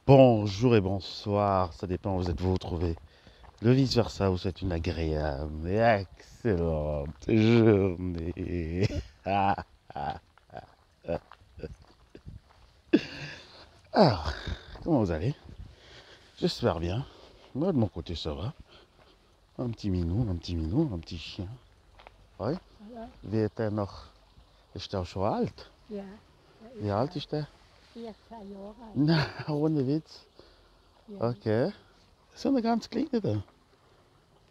Bonjour et bonsoir, ça dépend où vous trouvez. Le vice-versa, vous souhaite une agréable et excellente journée. Alors, comment vous allez? J'espère bien. Moi, de mon côté, ça va. Un petit minou, un petit chien. Oui? Ja, Wie er noch? Ist der schon alt? ja, Wie alt ist der? 14 Jahre alt. Na, ohne Witz. Ja, Okay. So eine ganz kleine da.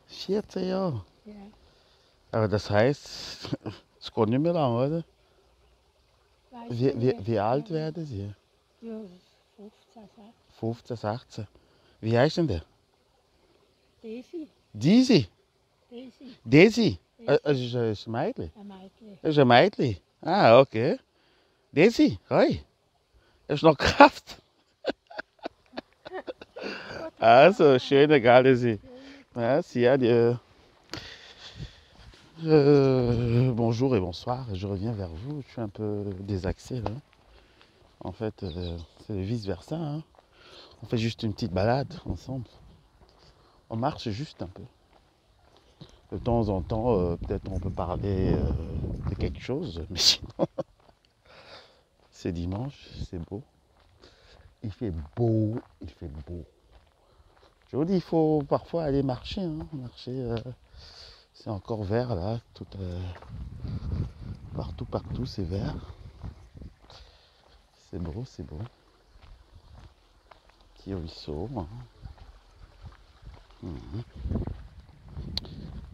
14 Jahre. ja. Aber das heißt, es geht nicht mehr lang, oder? Weiß Wie, ich wie, nicht. wie alt werden Sie? Ja, 15, 16. 15, 16. Wie heißt denn der? Daisy, Disi? Daisy, Desi? Daisy, Das ist ein Mädchen. ein Mädchen. Das ist ein Mädchen. Ah, okay. Desi, hoi. Das ist noch Kraft. Also, schöne Gardesi. Merci, adieu. Bonjour et bonsoir, je reviens vers vous. Je suis un peu désaxé là. En fait, c'est vice-versa. Hein. On fait juste une petite balade ensemble. On marche juste un peu. De temps en temps, peut-être on peut parler de quelque chose, mais sinon, c'est dimanche, c'est beau. Il fait beau, il fait beau. Je vous dis, il faut parfois aller marcher. Hein. Marcher, c'est encore vert là, tout, partout, c'est vert. C'est beau, c'est beau. Petit ruisseau. Hein.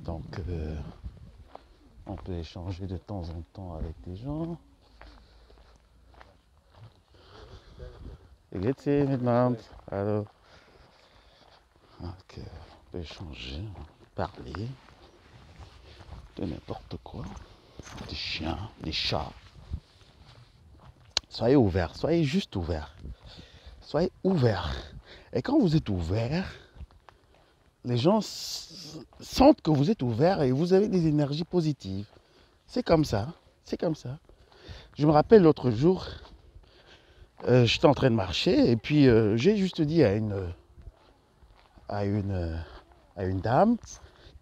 Donc, on peut échanger de temps en temps avec des gens. Wie geht's Ihnen miteinander? Hallo. Donc, on peut échanger, parler de n'importe quoi. Des chiens, des chats. Soyez ouverts, soyez juste ouverts. Soyez ouverts. Et quand vous êtes ouvert, les gens sentent que vous êtes ouvert et vous avez des énergies positives. C'est comme ça, c'est comme ça. Je me rappelle l'autre jour, j'étais en train de marcher et puis j'ai juste dit à une dame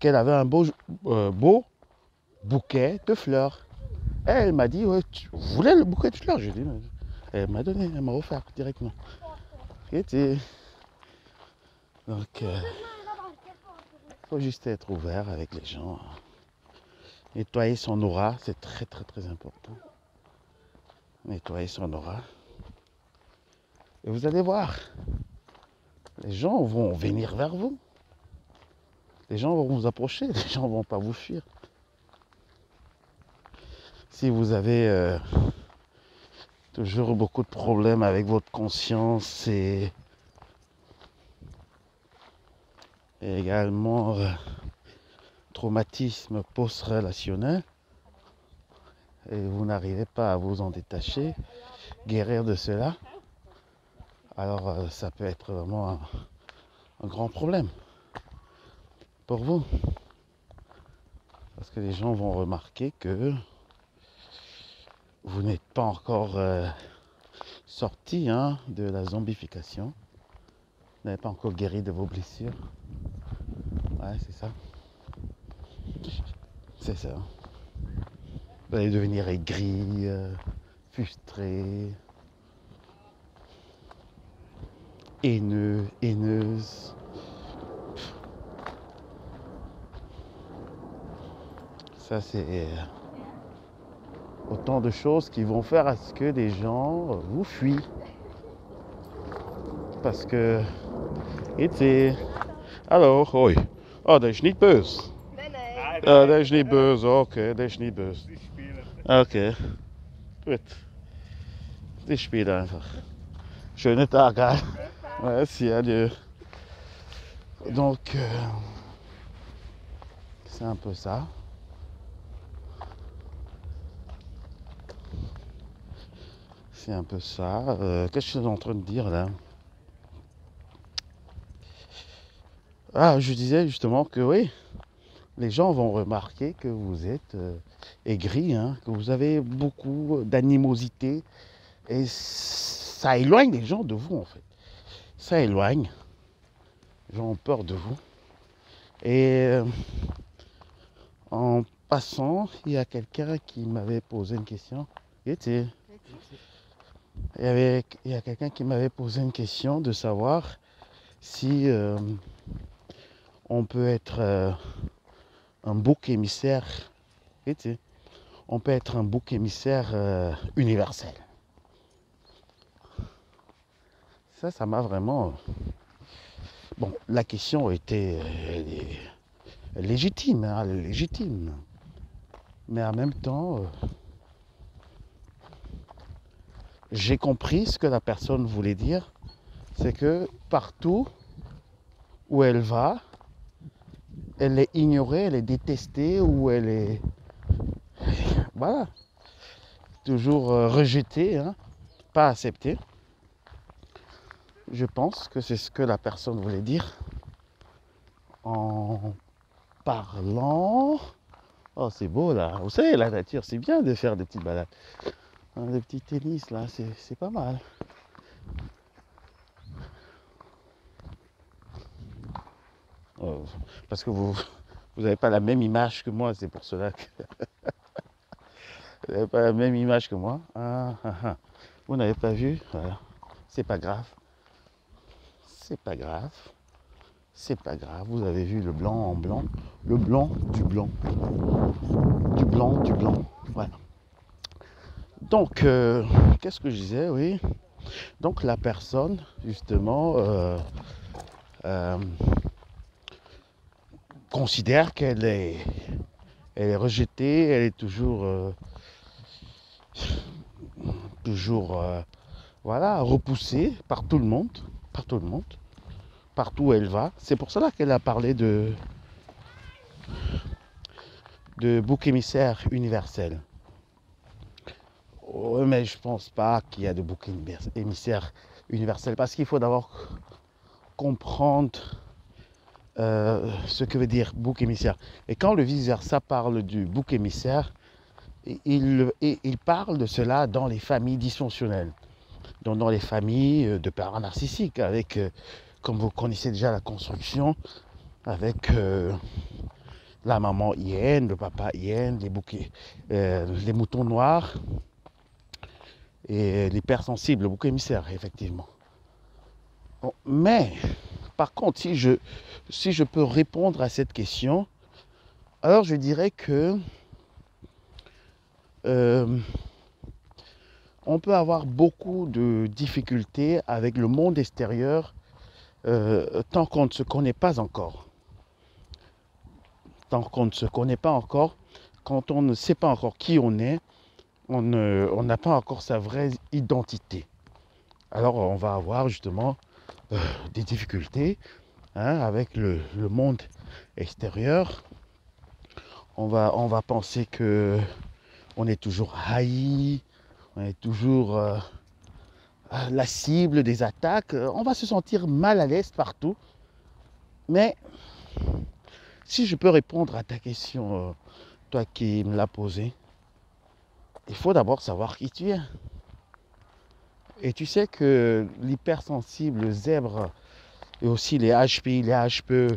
qu'elle avait un beau bouquet de fleurs. Et elle m'a dit, ouais, vous voulez le bouquet de fleurs? J'ai dit, elle m'a donné, elle m'a offert directement. Donc, il faut juste être ouvert avec les gens. Nettoyer son aura, c'est très très très important. Nettoyer son aura. Et vous allez voir, les gens vont venir vers vous. Les gens vont vous approcher, les gens ne vont pas vous fuir. Si vous avez toujours beaucoup de problèmes avec votre conscience et également traumatisme post-relationnel, et vous n'arrivez pas à vous en détacher, guérir de cela, alors ça peut être vraiment un grand problème pour vous. Parce que les gens vont remarquer que vous n'êtes pas encore sorti de la zombification. Vous n'avez pas encore guéri de vos blessures. Ouais, c'est ça. C'est ça. Vous allez devenir aigri, frustré, haineux, haineuse. Ça, c'est autant de choses qui vont faire à ce que des gens vous fuient. Parce que, hallo, hoi. Oh, dat is niet böse. Nee. Dat is niet böse, oké, dat is niet böse. Die spelen. Okay, gut. Ich spiele einfach. Schönen Tag, hein? Merci, adieu. Donc, c'est un peu ça. C'est un peu ça. Qu'est-ce que je suis en train de dire là? Ah, je disais justement que oui, les gens vont remarquer que vous êtes aigri, hein, que vous avez beaucoup d'animosité et ça éloigne les gens de vous en fait. ça éloigne. Les gens ont peur de vous. Et en passant, il y a quelqu'un qui m'avait posé une question. Il y a quelqu'un qui m'avait posé une question de savoir si on peut être un bouc émissaire. On peut être un bouc émissaire universel. Ça m'a vraiment... Bon, la question était légitime, hein, légitime. Mais en même temps, j'ai compris ce que la personne voulait dire. C'est que partout où elle va, elle est ignorée, elle est détestée ou elle est... Voilà. Toujours rejetée, hein, pas acceptée. Je pense que c'est ce que la personne voulait dire en parlant. Oh, c'est beau là. Vous savez, la nature, c'est bien de faire des petites balades. Des petits tennis là, c'est pas mal. Oh, parce que vous n'avez pas la même image que moi, c'est pour cela que vous n'avez pas la même image que moi. Vous n'avez pas vu, voilà. C'est pas grave. C'est pas grave. C'est pas grave. Vous avez vu le blanc en blanc. Le blanc du blanc. Du blanc, du blanc. Voilà. Donc, qu'est-ce que je disais, oui. Donc la personne, justement, considère qu'elle est rejetée, elle est toujours voilà, repoussée par tout le monde, partout où elle va. C'est pour cela qu'elle a parlé de bouc émissaire universel. Oh, mais je pense pas qu'il y a de bouc émissaire universel, parce qu'il faut d'abord comprendre ce que veut dire bouc émissaire. Et quand le vice-versa parle du bouc émissaire, il parle de cela dans les familles dysfonctionnelles, dans les familles de parents narcissiques, avec, comme vous connaissez déjà la construction, avec la maman hyène, le papa hyène, les moutons noirs et l'hypersensible, le bouc émissaire, effectivement. Bon, mais, par contre, si je peux répondre à cette question, alors je dirais que on peut avoir beaucoup de difficultés avec le monde extérieur tant qu'on ne se connaît pas encore. Tant qu'on ne se connaît pas encore, quand on ne sait pas encore qui on est, on n'a pas encore sa vraie identité. Alors on va avoir justement des difficultés avec le monde extérieur. On va penser que on est toujours haï, on est toujours la cible des attaques. On va se sentir mal à l'aise partout. Mais si je peux répondre à ta question, toi qui me l'as posée, il faut d'abord savoir qui tu es. Et tu sais que l'hypersensible, le zèbre et aussi les HPI, les HPE,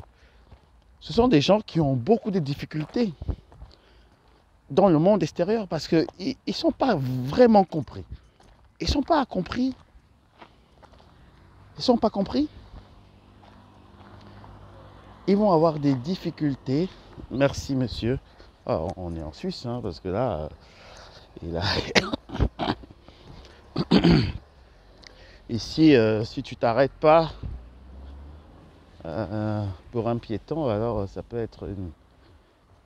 ce sont des gens qui ont beaucoup de difficultés dans le monde extérieur parce qu'ils ne sont pas vraiment compris. Ils ne sont pas compris. Ils ne sont pas compris. Ils vont avoir des difficultés. Merci monsieur. Oh, on est en Suisse, hein, parce que là, ici, si tu t'arrêtes pas pour un piéton, alors ça peut être une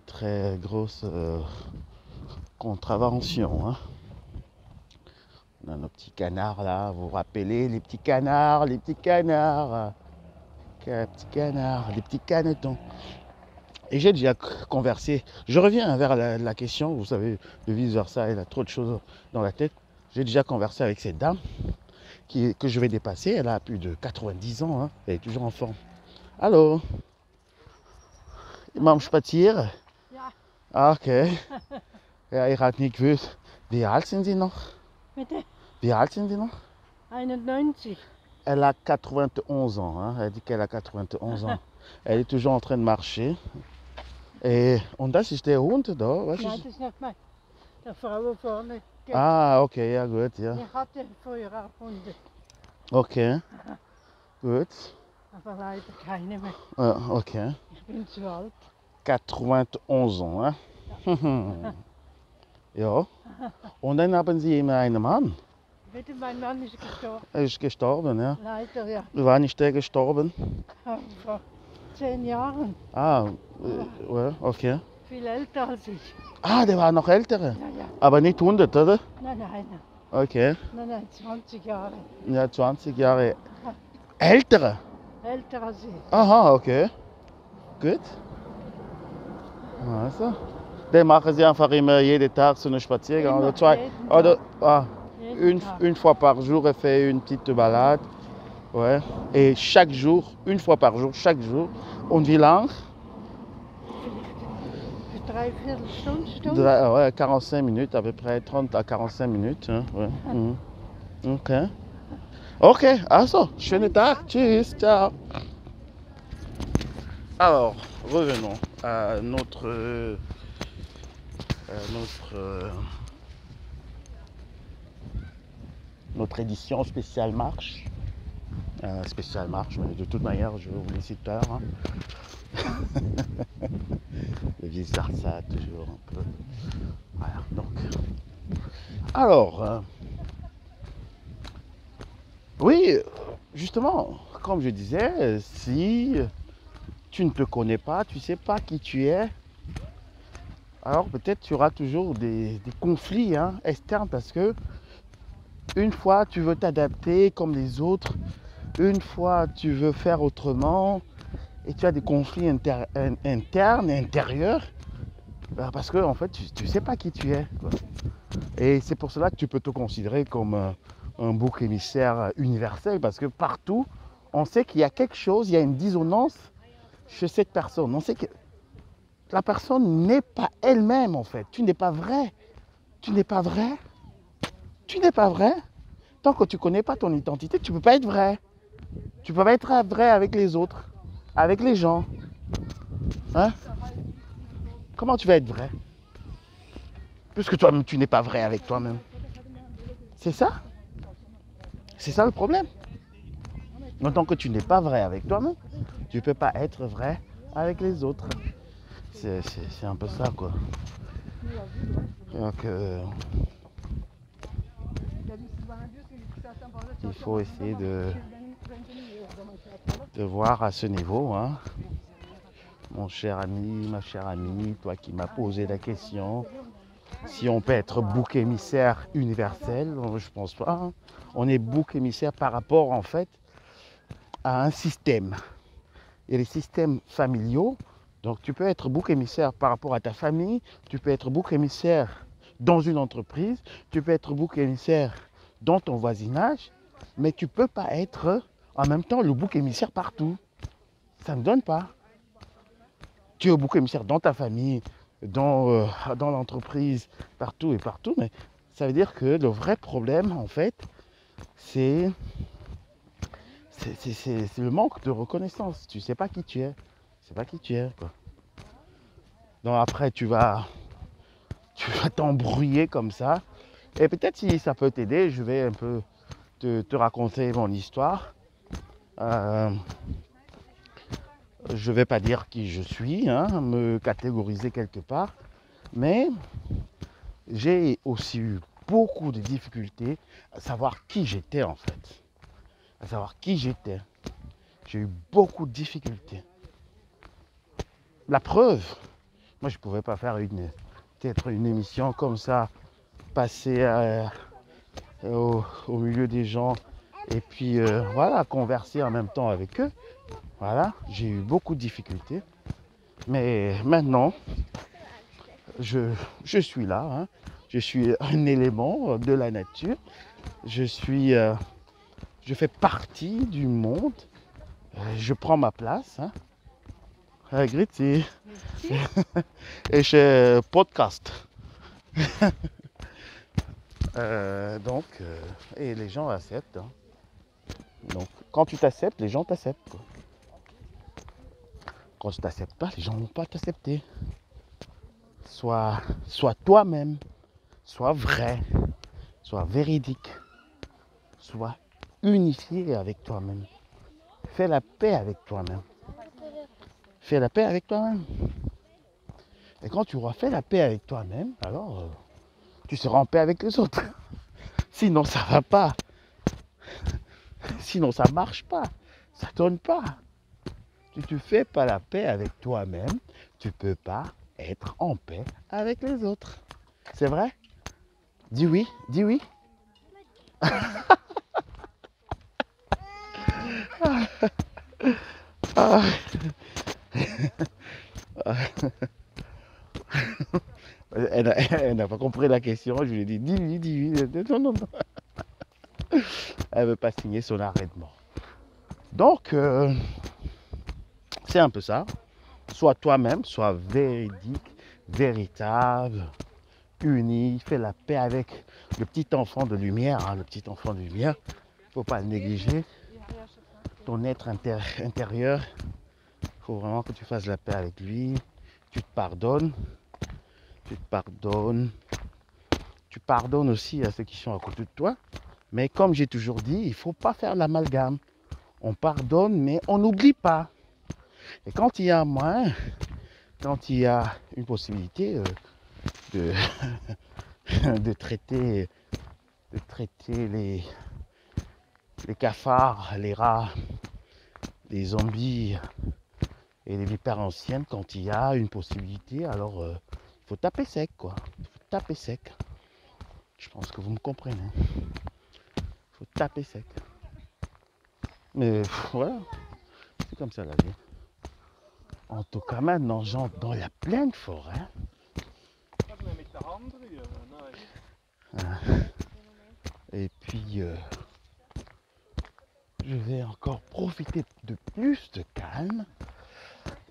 très grosse contravention. Hein. On a nos petits canards là, vous vous rappelez les petits canards, les petits canards, les petits canetons. Et j'ai déjà conversé, je reviens vers la question, vous savez, de vice-versa, elle a trop de choses dans la tête. J'ai déjà conversé avec cette dame que je vais dépasser, elle a plus de 90 ans, hein, elle est toujours en forme. Hallo, Imam Spazieren? Ja. Ah, okay. Ja, ich hatte nicht gewusst. Wie alt sind Sie noch? Bitte? Wie alt sind Sie noch? 91. Elle a 91 ans. Hein. Elle dit qu'elle a 91 ans. Elle est toujours en train de marcher. Und das ist der Hund da? Was Nein, ist? das ist nicht mein. Der Frau vorne. Ah, okay, ja gut, ja. Ich hatte früher auch Hunde, Okay, gut. aber leider keine mehr. Okay. Ich bin zu alt. 91 ans. Hein? Ja. Und dann haben Sie immer einen Mann. Bitte, mein Mann ist gestorben. Er ist gestorben, ja. Leider, ja. Wann ist der gestorben? Vor 10 Jahren. Ah, ja, okay. Viel älter als ich. Ah, der war noch älter. Ja, ja. Aber nicht 100, oder? Nein, nein, Okay. nein, 20 Jahre. Ja, 20 Jahre älter. Älter als ich. Aha, okay. Gut. Also. Dann machen Sie einfach immer jeden Tag so einen Spaziergang Immer, oder zwei. jeden Oder Jeden Tag. une fois par jour, elle fait une petite balade. Ouais. Et chaque jour, une fois par jour, chaque jour. Und wie lang? Für 3/4 Stunde. Ouais, 45 minutes, à peu près 30 à 45 minutes. Hein, ouais. Mhm. Okay. Okay, also, schönen Tag. Tschüss, ciao. Alors, revenons à notre édition spéciale marche. Spéciale marche, mais de toute manière, je vous laisse tard. Hein. Le vice versa, toujours un peu. Voilà, donc. Alors, oui, justement, comme je disais, si tu ne te connais pas, tu ne sais pas qui tu es, alors peut-être tu auras toujours des conflits hein, externes parce que une fois tu veux t'adapter comme les autres, une fois tu veux faire autrement et tu as des conflits internes et intérieurs parce que en fait tu ne sais pas qui tu es. Quoi. Et c'est pour cela que tu peux te considérer comme un bouc émissaire universel parce que partout on sait qu'il y a quelque chose, il y a une dissonance chez cette personne. On sait que la personne n'est pas elle-même en fait. Tu n'es pas vrai. Tu n'es pas vrai. Tu n'es pas vrai. Tant que tu ne connais pas ton identité, tu ne peux pas être vrai. Tu ne peux pas être vrai avec les autres, avec les gens. Hein? Comment tu vas être vrai? Puisque toi-même, tu n'es pas vrai avec toi-même. C'est ça? C'est ça le problème. Donc, tant que tu n'es pas vrai avec toi-même, tu ne peux pas être vrai avec les autres. C'est un peu ça, quoi. Donc, il faut essayer de voir à ce niveau, hein. Mon cher ami, ma chère amie, toi qui m'as posé la question, si on peut être bouc émissaire universel, je pense pas. Hein. On est bouc émissaire par rapport, en fait, à un système. Il y a les systèmes familiaux. Donc tu peux être bouc émissaire par rapport à ta famille, tu peux être bouc émissaire dans une entreprise, tu peux être bouc émissaire dans ton voisinage, mais tu ne peux pas être en même temps le bouc émissaire partout. Ça ne donne pas. Tu es bouc émissaire dans ta famille, dans l'entreprise, partout et partout, mais ça veut dire que le vrai problème, en fait, c'est le manque de reconnaissance. Tu ne sais pas qui tu es. C'est pas qui tu es, quoi. Donc après, tu vas t'embrouiller comme ça. Et peut-être si ça peut t'aider, je vais un peu te raconter mon histoire. Je ne vais pas dire qui je suis, hein, me catégoriser quelque part. Mais j'ai aussi eu beaucoup de difficultés à savoir qui j'étais en fait. À savoir qui j'étais. J'ai eu beaucoup de difficultés. La preuve, moi je ne pouvais pas faire peut-être une émission comme ça, passer au milieu des gens et puis voilà, converser en même temps avec eux. Voilà, j'ai eu beaucoup de difficultés. Mais maintenant, je suis là, hein. Je suis un élément de la nature. Je fais partie du monde. Je prends ma place. Hein. Grüezi. Ich podcast. Donc, et les gens acceptent. Hein. Donc, Quand tu t'acceptes, les gens t'acceptent, quoi. Quand tu t'acceptes pas, les gens ne vont pas t'accepter. Sois toi-même, sois vrai, sois véridique, sois unifié avec toi-même. Fais la paix avec toi-même. Fais la paix avec toi-même. Et quand tu auras fait la paix avec toi-même, alors tu seras en paix avec les autres. Sinon, ça va pas. Sinon, ça marche pas. Ça donne pas. Si tu fais pas la paix avec toi-même, tu peux pas être en paix avec les autres. C'est vrai? Dis oui, dis oui. Ah. Elle n'a pas compris la question. Je lui ai dit, dis oui, dis oui. Non, non, non. Elle ne veut pas signer son arrêt de mort. Donc, c'est un peu ça. Sois toi-même, sois véridique, véritable, uni, fais la paix avec le petit enfant de lumière. Hein, le petit enfant de lumière, il ne faut pas le négliger. Ton être intérieur, il faut vraiment que tu fasses la paix avec lui. Tu te pardonnes. Tu te pardonnes. Tu pardonnes aussi à ceux qui sont à côté de toi. Mais comme j'ai toujours dit, il ne faut pas faire l'amalgame. On pardonne, mais on n'oublie pas. Et quand il y a moins, quand il y a une possibilité de, de traiter les cafards, les rats, les zombies et les vipères anciennes, quand il y a une possibilité, alors il faut taper sec, quoi. Il faut taper sec. Je pense que vous me comprenez. Il faut taper sec. Mais voilà, c'est comme ça la vie. En tout cas, maintenant, j'entre dans la pleine forêt. Et puis, je vais encore profiter de plus de calme.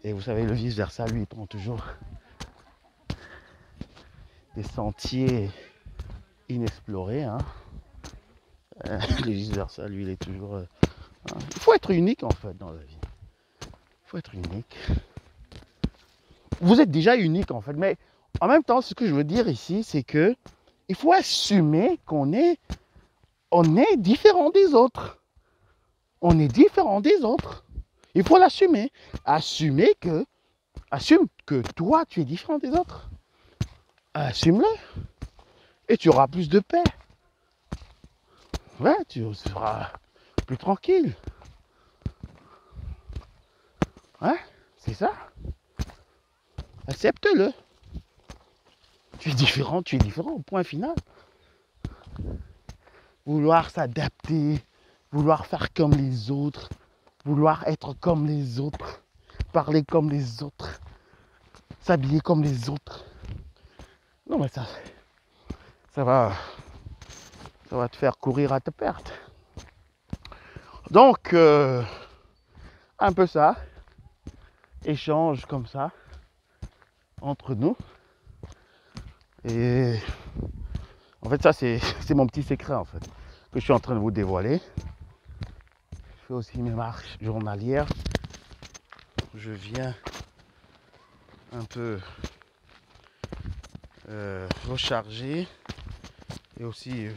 Et vous savez, le vice-versa, lui, il prend toujours des sentiers inexplorés. Hein. Le vice-versa, lui, il est toujours... hein. Il faut être unique, en fait, dans la vie. Il faut être unique. Vous êtes déjà unique, en fait. Mais en même temps, ce que je veux dire ici, c'est que il faut assumer qu'on est différent des autres. On est différent des autres. Il faut l'assumer. Assume que toi, tu es différent des autres. Assume-le. Et tu auras plus de paix. Ouais, tu seras plus tranquille. Ouais, c'est ça. Accepte-le. Tu es différent, point final. Vouloir s'adapter, vouloir faire comme les autres, vouloir être comme les autres, parler comme les autres, s'habiller comme les autres. Non mais ça va te faire courir à ta perte. Donc, un peu ça, échange comme ça, entre nous. Et en fait, ça, c'est mon petit secret, en fait, que je suis en train de vous dévoiler. Je fais aussi mes marches journalières. Je viens un peu recharger et aussi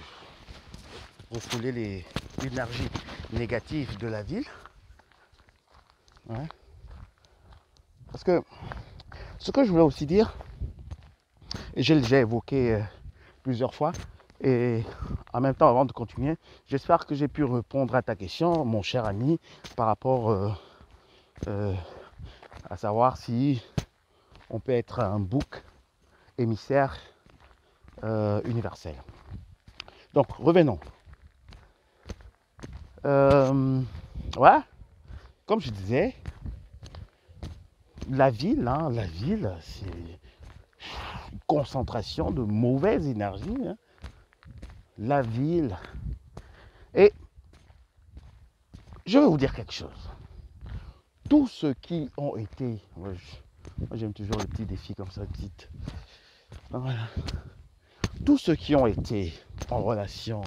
refouler l'énergie négative de la ville. Ouais. Parce que ce que je voulais aussi dire, et j'ai déjà évoqué plusieurs fois, et en même temps, avant de continuer, j'espère que j'ai pu répondre à ta question, mon cher ami, par rapport à savoir si on peut être un bouc émissaire universel. Donc, revenons. Ouais, comme je disais, la ville, c'est une concentration de mauvaise énergie. Hein. La ville. Et je vais vous dire quelque chose. Tous ceux qui ont été... Moi j'aime toujours les petits défis comme ça, petites. Voilà. Tous ceux qui ont été en relation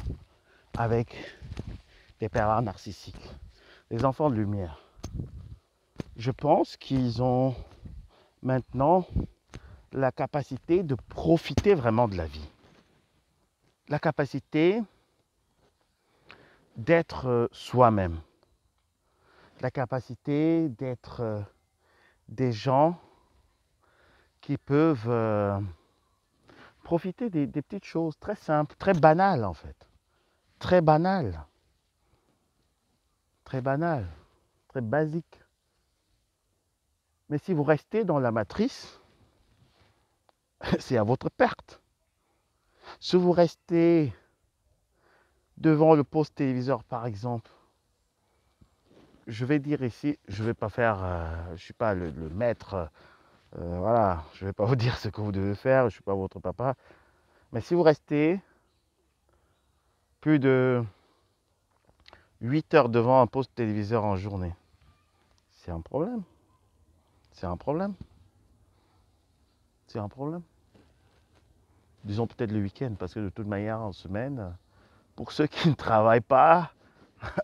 avec des pervers narcissiques, les enfants de lumière. Je pense qu'ils ont maintenant la capacité de profiter vraiment de la vie. La capacité d'être soi-même. La capacité d'être des gens qui peuvent profiter des petites choses très simples, très banales en fait. Très banales. Très banales. Très basiques. Mais si vous restez dans la matrice, c'est à votre perte. Si vous restez devant le poste téléviseur par exemple, je vais dire ici, je ne vais pas faire, je ne suis pas le maître, voilà, je ne vais pas vous dire ce que vous devez faire, je ne suis pas votre papa. Mais si vous restez plus de 8 heures devant un poste téléviseur en journée, c'est un problème. C'est un problème. C'est un problème. Disons peut-être le week-end, parce que de toute manière, en semaine, pour ceux qui ne travaillent pas,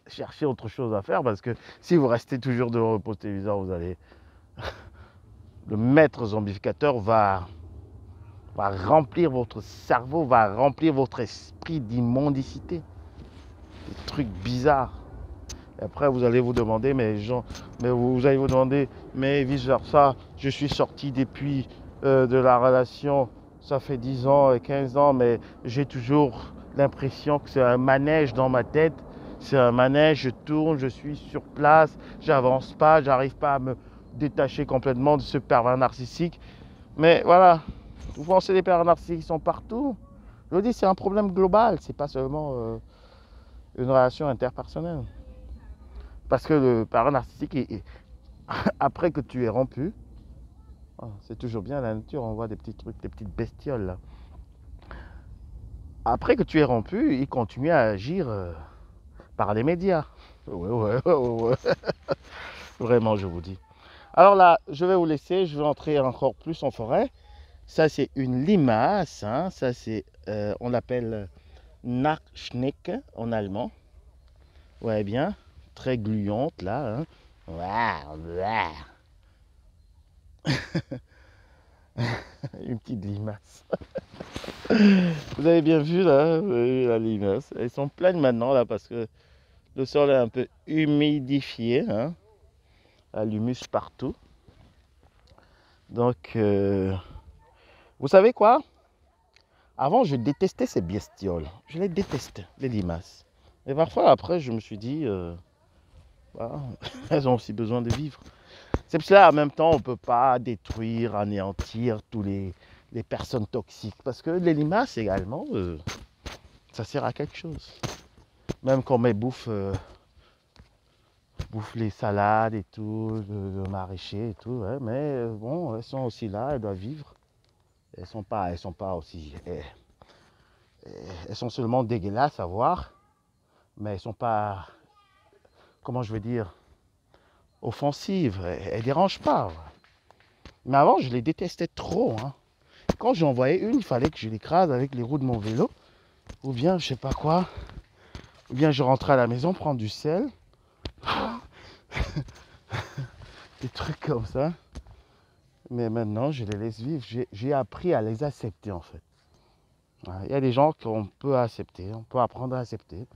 cherchez autre chose à faire, parce que si vous restez toujours devant le poste téléviseur, vous allez... Le maître zombificateur va remplir votre cerveau, va remplir votre esprit d'immondicité. Des trucs bizarres. Et après, vous allez vous demander, mais vous allez vous demander, mais vice-versa, je suis sorti depuis de la relation, ça fait 10 ans et 15 ans, mais j'ai toujours l'impression que c'est un manège dans ma tête. C'est un manège, je tourne, je suis sur place, j'avance pas, j'arrive pas à me détacher complètement de ce pervers narcissique. Mais voilà, vous pensez les pervers narcissiques sont partout. Je vous dis, c'est un problème global, c'est pas seulement une relation interpersonnelle. Parce que le pervers narcissique, après que tu es rompu, c'est toujours bien la nature, on voit des petits trucs, des petites bestioles là. Après que tu es rompu, il continue à agir par les médias. Ouais. Vraiment, je vous dis. Alors là, je vais vous laisser, je vais entrer encore plus en forêt. Ça, c'est une limace, hein. Ça, c'est, on l'appelle Nachschnecke en allemand. Ouais, bien, très gluante là. Hein. Une petite limace. Vous avez bien vu là, la limace. Elles sont pleines maintenant là parce que le sol est un peu humidifié. Hein. Il y a l'humus partout. Donc, vous savez quoi? Avant, je détestais ces bestioles. Je les détestais, les limaces. Et parfois, après, je me suis dit, voilà, elles ont aussi besoin de vivre. C'est pour cela, en même temps, on ne peut pas détruire, anéantir tous les personnes toxiques. Parce que les limaces également, ça sert à quelque chose. Même quand on bouffe les salades et tout, le maraîcher et tout, ouais, mais bon, elles sont aussi là, elles doivent vivre. Elles sont pas aussi, elles sont seulement dégueulasses à voir, mais elles sont pas, comment je veux dire, offensives. Elles dérangent pas. Mais avant, je les détestais trop. Hein. Quand j'en voyais une, il fallait que je l'écrase avec les roues de mon vélo, ou bien je sais pas quoi, ou bien je rentrais à la maison prendre du sel. Des trucs comme ça. Mais maintenant, je les laisse vivre. J'ai appris à les accepter, en fait. Il y a des gens qu'on peut accepter. On peut apprendre à accepter.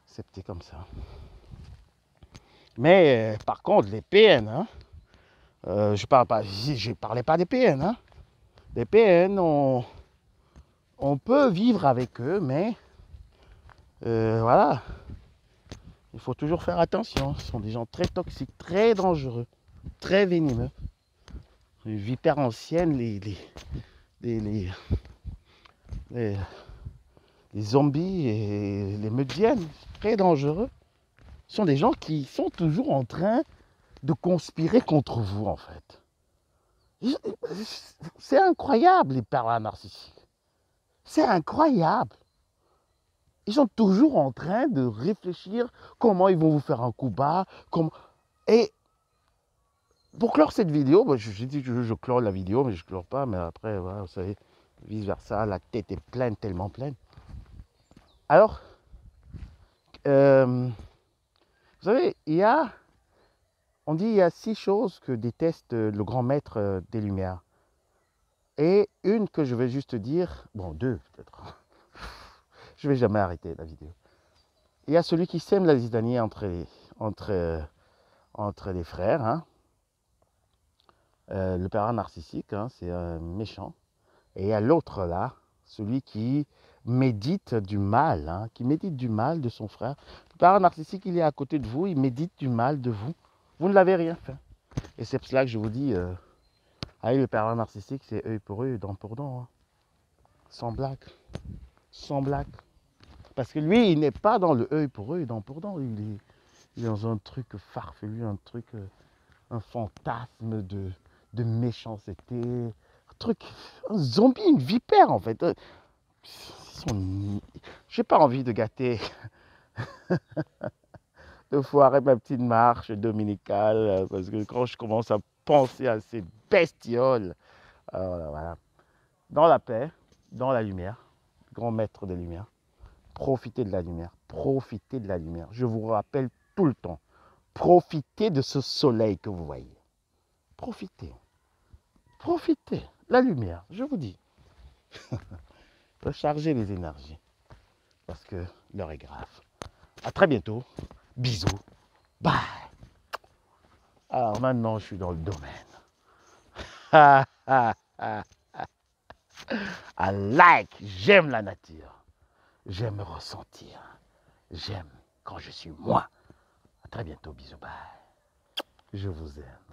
Accepter comme ça. Mais, par contre, les PN, hein, je parlais pas des PN. Hein. Les PN, on peut vivre avec eux, mais voilà. Il faut toujours faire attention. Ce sont des gens très toxiques, très dangereux, très venimeux. Les vipères anciennes, les zombies et les médiennes, très dangereux, sont des gens qui sont toujours en train de conspirer contre vous, en fait. C'est incroyable, les pervers narcissiques. C'est incroyable. Ils sont toujours en train de réfléchir comment ils vont vous faire un coup bas. Et pour clore cette vidéo, j'ai dit que je clore la vidéo, mais je ne clore pas. Mais après, voilà, vous savez, vice versa, la tête est pleine, tellement pleine. Alors, Vous savez, on dit il y a 6 choses que déteste le grand maître des Lumières. Et une que je vais juste dire, bon, 2 peut-être. Je ne vais jamais arrêter la vidéo. Il y a celui qui sème la zizanie entre les frères. Hein. Le père narcissique, hein, c'est un méchant. Et il y a l'autre là, celui qui médite du mal, hein, qui médite du mal de son frère. Le père narcissique, il est à côté de vous, il médite du mal de vous. Vous ne l'avez rien fait. Et c'est pour cela que je vous dis, allez, le père narcissique, c'est œil pour œil, dent pour dent. Hein. Sans blague. Sans blague. Parce que lui, il n'est pas dans le œil pour œil, dent pour dent. Il est dans un truc farfelu, un fantasme de méchanceté. Un truc, un zombie, une vipère en fait. J'ai pas envie de gâter, de foirer ma petite marche dominicale, parce que quand je commence à penser à ces bestioles, voilà. Dans la paix, dans la lumière, grand maître des lumières, profitez de la lumière, profitez de la lumière. Je vous rappelle tout le temps, profitez de ce soleil que vous voyez. Profitez, profitez, la lumière, je vous dis. Rechargez les énergies, parce que l'heure est grave. À très bientôt, bisous, bye. Alors maintenant, je suis dans le domaine. I like, j'aime la nature. J'aime me ressentir. J'aime quand je suis moi. À très bientôt, bisous, bye. Je vous aime.